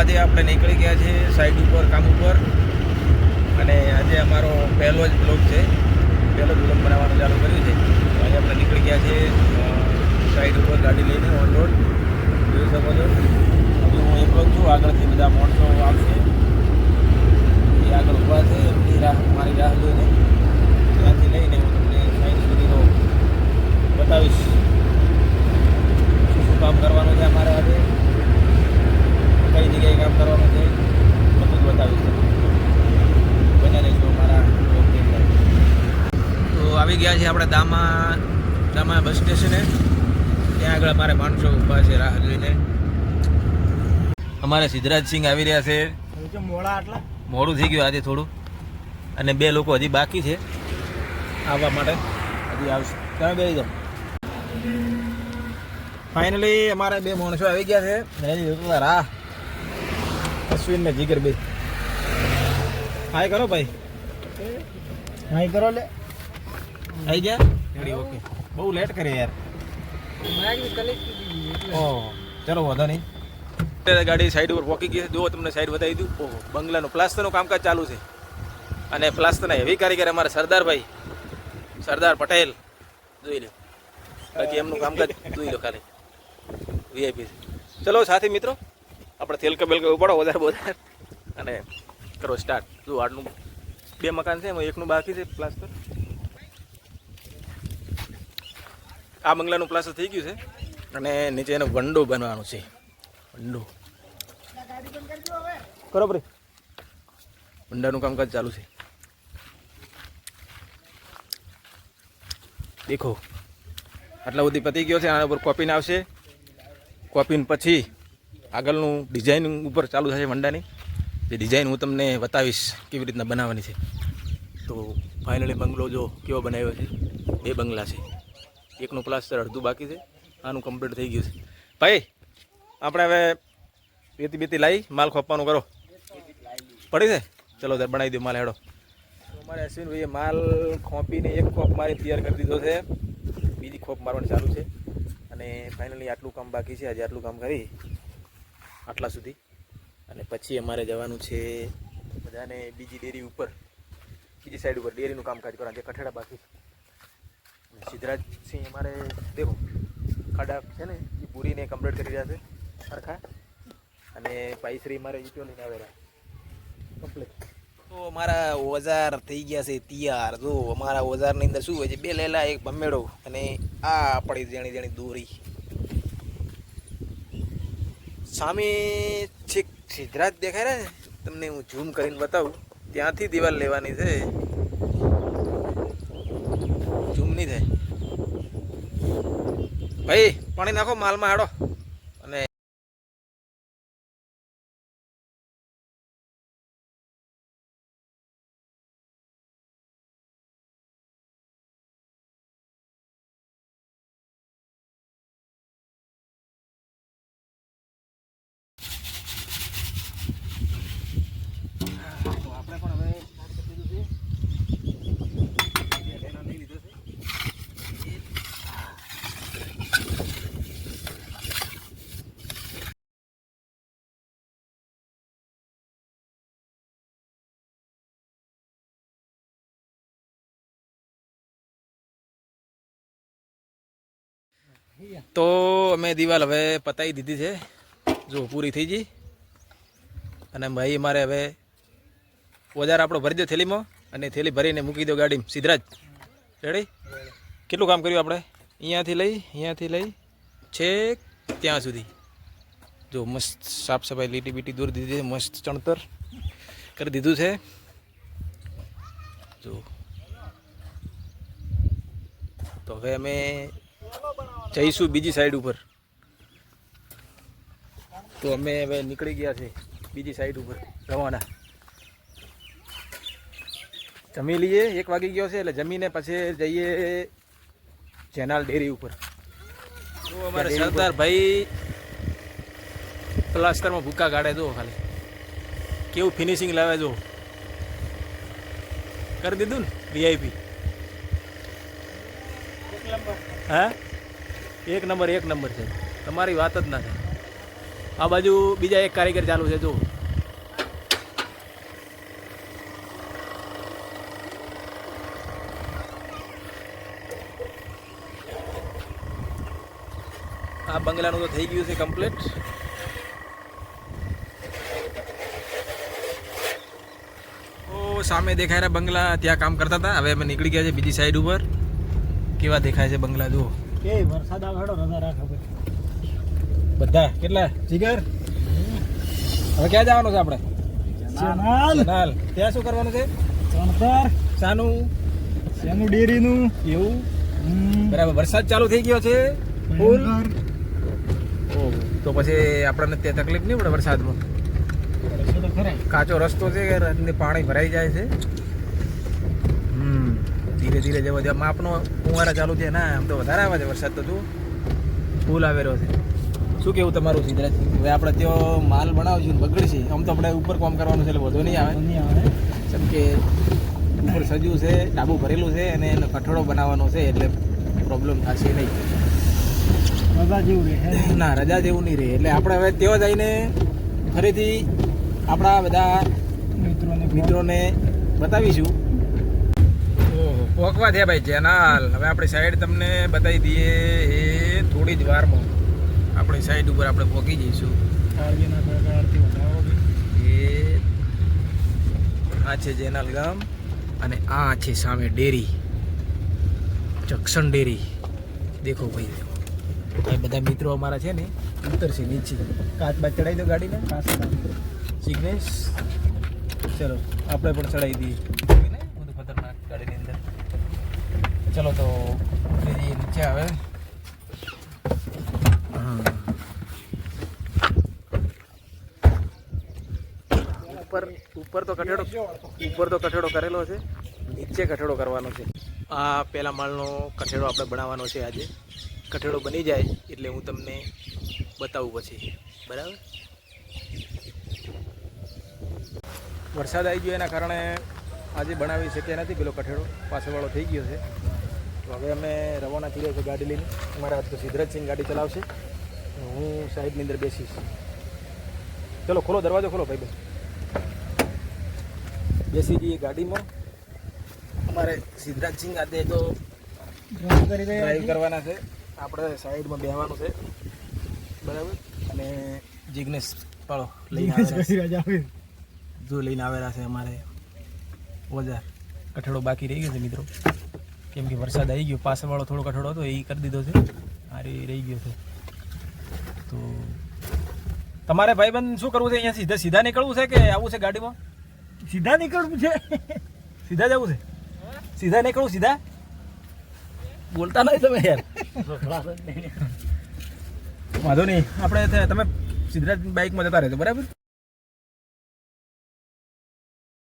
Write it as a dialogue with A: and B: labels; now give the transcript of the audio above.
A: આજે આપણે નીકળી ગયા છે સાઈડ ઉપર કામ ઉપર, અને આજે અમારો પહેલો જ બ્લોગ છે, પહેલો જ બ્લોગ બનાવવાનું ચાલુ કર્યું છે. તો આજે આપણે નીકળી ગયા છે સાઈડ ઉપર ગાડી લઈને ઓન રોડ. જોઈ શકો છો, હજુ હું એકલો જ છું, આગળથી બધા માણસો આવશે, એ આગળ ઊભા છે, એમની મારી રાહ જોઈને ત્યાંથી લઈને હું તમને સાઈડ સુધીનો બતાવીશ શું કામ કરવાનું છે અમારે આજે, કઈ જગ્યાએ કામ કરવાનું છે, બધું જ બતાવીશ. બન્યા રહીશું અમારા બ્લોગની અંદર. તો આવી ગયા છે આપણે દામા બસ સ્ટેશને. ત્યાં આગળ અમારે માણસો ઊભા છે રાહ જોઈને. અમારે સિદ્ધરાજસિંહ આવી રહ્યા છે. મોડું થઈ ગયું આજે થોડું, અને બે લોકો હજી બાકી છે આવવા માટે, હજી આવશે. તમે બેસી જાઓ. ફાઇનલી અમારે બે માણસો આવી ગયા છે. એની જોતા રાહ અશ્વિન ને જીગર બે. હાય કરો ભાઈ, હાય કરો. લે આવી ગયા રેડી? ઓકે, બહુ લેટ કરે યાર. ઓહ ચલો વાંધો નહીં. ગાડી સાઈડ ઉપર પોકી ગઈ. જો તમને સાઈડ બતાવી દઉં. ઓહો, બંગલાનું પ્લાસ્ટરનું કામકાજ ચાલુ છે, અને પ્લાસ્ટરના હેવી કારીગર અમારા સરદારભાઈ, સરદાર પટેલ. જોઈ લો, બાકી એમનું કામકાજ જોઈ લો ખાલી, વીઆઈપી. ચલો સાથી મિત્રો, આપણે તેલકા બેલકા ઉપાડો વધારે બોધાર અને કરો સ્ટાર્ટ. જો આટલું બે મકાન છે, એમાં એકનું બાકી છે પ્લાસ્ટર. આ બંગલાનું પ્લાસ્ટર થઈ ગયું છે, અને નીચે એનો વંડો બનવાનો છે. વંડો બરોબર, વંડાનું કામકાજ ચાલુ છે. દેખો, આટલા સુધી પતી ગયો છે. આના ઉપર કોપીને આવશે. કોપીને પછી આગળનું ડિઝાઇન ઉપર ચાલુ થશે વંડાની. જે ડિઝાઇન હું તમને બતાવીશ કેવી રીતના બનાવવાની છે. તો ફાઇનલી બંગલો જો કેવો બનાવ્યો છે. બે બંગલા છે, એકનું પ્લાસ્ટર અડધું બાકી છે, આનું કમ્પ્લીટ થઈ ગયું છે. ભાઈ આપણે હવે બેતી બેતી લાવી માલ ખોપવાનું કરો પડી છે. ચલો ત્યારે બનાવી દો માલ, હેડો. તો અમારે અશ્વિનભાઈએ માલ ખોપીને એક ખોપ મારી તૈયાર કરી દીધો છે, બીજી ખોપ મારવાની ચાલુ છે. અને ફાઇનલી આટલું કામ બાકી છે. આજે આટલું કામ કરી આટલા સુધી, અને પછી અમારે જવાનું છે બધાને બીજી ડેરી ઉપર, બીજી સાઈડ ઉપર ડેરીનું કામકાજ કરવાનું છે. કઠેડા બાકી સિદ્ધરાજસિંહ અમારે દેખો ખાડા છે ને એ પૂરીને કમ્પ્લીટ કરી રહ્યા છે સરખા, અને પાઈશ્રી મારે ઈટો લઈને આવેલા કમ્પ્લીટ. તો અમારા ઓજાર થઈ ગયા છે તૈયાર. જો અમારા ઓજારની અંદર શું હોય છે, બે લેલા, એક ભમેડો, અને આ પડી જેણી દોરી. સામે છેક સિદ્ધરાજ દેખાય ને, તમને હું ઝૂમ કરીને બતાવું. ત્યાંથી દિવાલ લેવાની છે, ઝૂમ નહીં થાય. ભાઈ પાણી નાખો માલમાં, હાડો. અને આપણે પણ હવે લઈ લીધો છે. તો અમે દિવાલ હવે પતાવી દીધી છે, જો પૂરી થઈ ગઈ. અને ભાઈ મારે હવે ઓજાર આપણો ભરી દો થેલીમાં, અને થેલી ભરીને મૂકી દો ગાડીમાં. સિદ્ધરાજ રેડી? કેટલું કામ કર્યું આપણે? અહીંયાથી લઈ છેક ત્યાં સુધી. જો મસ્ત સાફ સફાઈ લીટી બીટી દૂર દીધી છે, મસ્ત ચણતર કરી દીધું છે. જો તો હવે અમે જઈશું બીજી સાઈડ ઉપર. તો અમે હવે નીકળી ગયા છે બીજી સાઈડ ઉપર રવાના. જમી લઈએ, 1 વાગી ગયો છે, એટલે જમીને પછી જઈએ જેનાલ ડેરી ઉપર. તો અમારે સરદાર ભાઈ પ્લાસ્ટરમાં ભૂકા કાઢે. જો ખાલી કેવું ફિનિશિંગ લાવે. જો કરી દીધું ને વીઆઈપી. હા, એક નંબર છે. તમારી વાત જ ના થાય. આ બાજુ બીજા એક કારીગર ચાલુ છે જો. આ બંગલાનું તો થઈ ગયું છે કમ્પ્લીટ. ઓ સામે દેખાય રહ્યા બંગલા, ત્યાં કામ કરતા હતા. હવે અમે નીકળી ગયા છે બીજી સાઈડ ઉપર. કેવા દેખાય છે બંગલા જુઓ.
B: કે વરસાદ આવે હેડો રજા રાખો
A: બધા કેટલા જીગર? હવે ક્યાં જવાનું છે આપણે?
B: ચનાલ
A: ચનાલ. ત્યાં શું કરવાનું છે?
B: ચણતર
A: શાનું?
B: શેનું ડેરીનું
A: એવું બરાબર. વરસાદ ચાલુ થઈ ગયો છે ફૂલ. ઓહો, તો પછી આપણને ત્યાં તકલીફ નહીં પડે વરસાદમાં?
B: તો ખરા
A: કાચો રસ્તો છે, અંદર પાણી ભરાઈ જાય છે. ધીરે ધીરે જવા દે. માપનો ફુવારા ચાલુ છે ના, આમ તો વધારે આવે છે વરસાદ તો જુઓ ફૂલ આવેલો છે. શું કેવું તમારું સિદ્ધરાજ? હવે આપણે ત્યાં માલ બનાવશું બગડશે. આમ તો આપણે ઉપર કામ કરવાનું છે એટલે વધુ નહીં આવે.
B: નહીં આવે
A: કેમ કે ઉપર સજ્યું છે, ડાબુ ભરેલું છે અને એનો કઠોળો બનાવવાનો છે એટલે પ્રોબ્લેમ થશે નહીં.
B: રજા જેવું રહે
A: ના, રજા જેવું નહીં રહે. એટલે આપણે હવે ત્યાં જઈને ફરીથી આપણા બધા મિત્રોને બતાવીશું. ઓહો, પોકવા થયા ભાઈ જેનાલ. હવે આપણી સાઈડ તમને બતાવી દઈએ એ થોડી જ વારમાં આપણી સાઈડ ઉપર આપણે પહોંચી જઈશું. એ આ છે જેનાલ ગામ અને આ છે સામે ડેરી, જંક્શન ડેરી. દેખો ભાઈ, આ બધા મિત્રો અમારા છે ને ઉતરશે નીચે. કાચ બાદ ચડાવી દો ગાડીને. સિગ્નેશ ચલો આપણે પણ ચડાવી દઈએ. બધું ખતરનાક ગાડીની અંદર. ચલો તો જઈએ નીચે. આવે ઉપર તો કઠેડો કરેલો છે, નીચે કઠેડો કરવાનો છે. આ પહેલા માળનો કઠેડો આપણે બનાવવાનો છે આજે. કઠેડો બની જાય એટલે હું તમને બતાવું પછી. બરાબર. વરસાદ આવી ગયો એના કારણે આજે બનાવી શક્યા નથી. પેલો કઠેડો પાછળવાળો થઈ ગયો છે. તો હવે અમે રવાના થઈ રહ્યા છે ગાડી લઈને. અમારા હાથ તો સિદ્ધરાજસિંહ ગાડી ચલાવશે, હું સાઈડની અંદર બેસીશ. ચલો ખોલો દરવાજો, ખોલો ભાઈ. બેસી જઈએ ગાડીમાં. અમારે સિદ્ધરાજસિંહ આજે તો ડ્રાઈવ કરવાના છે, આપણે સાઈડમાં બેસવાનું છે. બરાબર. અને જિગ્નેશ પાળો લઈને આવેલા છે અમારે ઓજાર. કઠેડો બાકી રહી ગયો છે મિત્રો, કેમ કે વરસાદ આવી ગયો. પાછળવાળો થોડો કઠેડો હતો એ કરી દીધો છે, આ રહી ગયો છે. તો તમારે ભાઈબંધ શું કરવું છે? અહીંયા સીધા નીકળવું છે કે આવું છે ગાડીમાં?
B: સીધા નીકળવું છે.
A: સીધા જવું છે? સીધા નીકળવું? સીધા બોલતા નહીં તમે યાર. વાંધો નહીં, આપણે તમે સિદ્ધરાજ બાઇકમાં જતા રહેજો. બરાબર.